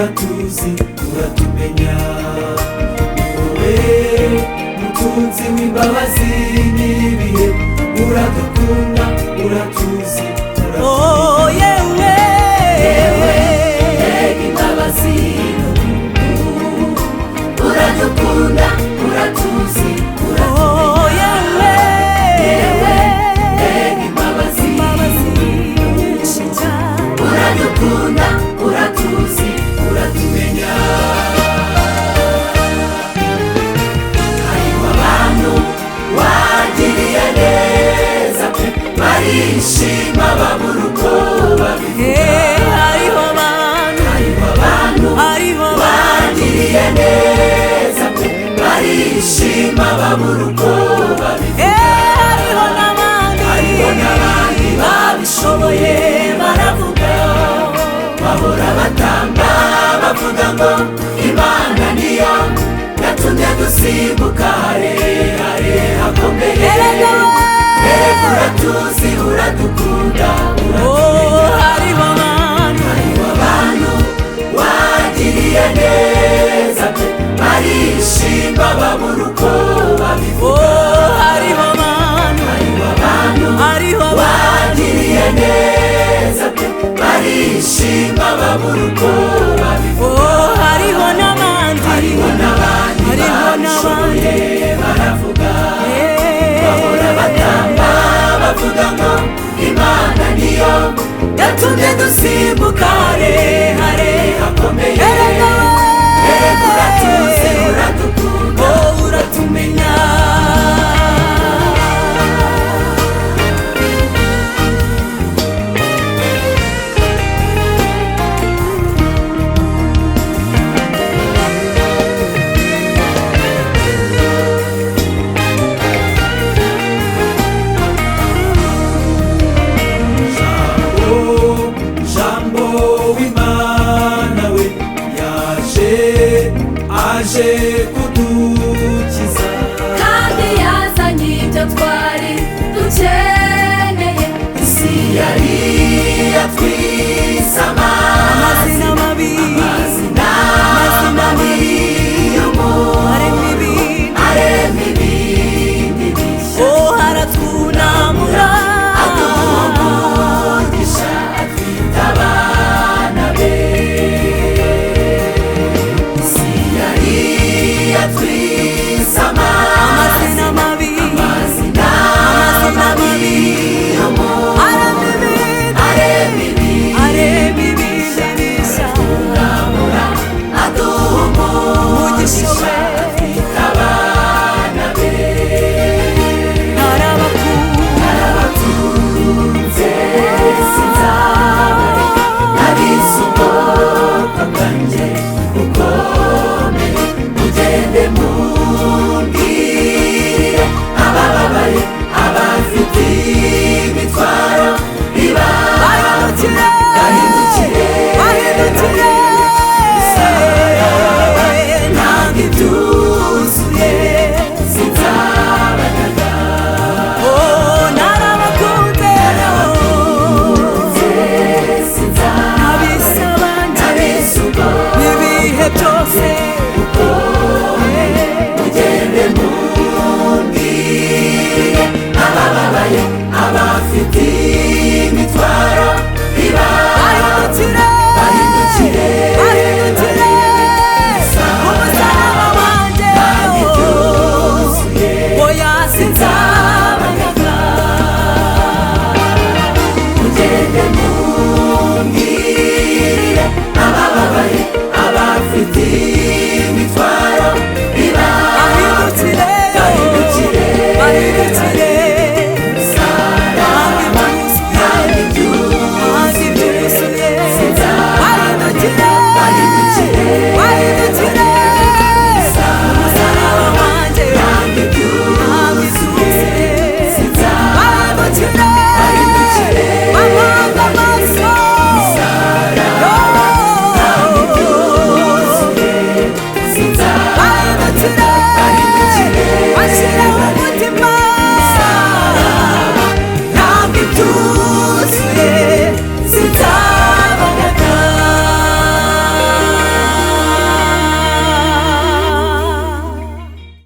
uratuzi uratumenya, wowe mutunzi w'imbabazi n'ibihe, uradukunda uratuzi uratumenya. Yewe imbabazi uradukunda uratuzi uratumenya. Yewe imbabazi uradukunda uratuzi uratumenya. Hariho abantu wagiriye neza pe, barishima babura uko babivuga. Hariho abantu wagiriye neza pe, barishima babura uko babivuga. Hariho n'abandi babishoboye baravuga, bahora batamba bavuga ngo Imana niyo yatumye dusimbuka harehare hakomeye. Erega uratuzi uradukunda uratumenya. Hariho abantu wagiriye neza pe, barishima babura uko babivuga. Hariho abantu wagiriye neza pe, barishima babura uko babivuga. Hariho n'abandi babishoboye baravuga, bahora batamba bavuga ngo Imana niyo yatumye dusimbuka harehare hakomeye. Erega uratuzi uradukunda uratumenya. Aje kudukiza kandi yazanye ibyo twari dukeneye. isi yari yatwise amazina mabi y'umuntu arema ibindi bishya. Haratwunamura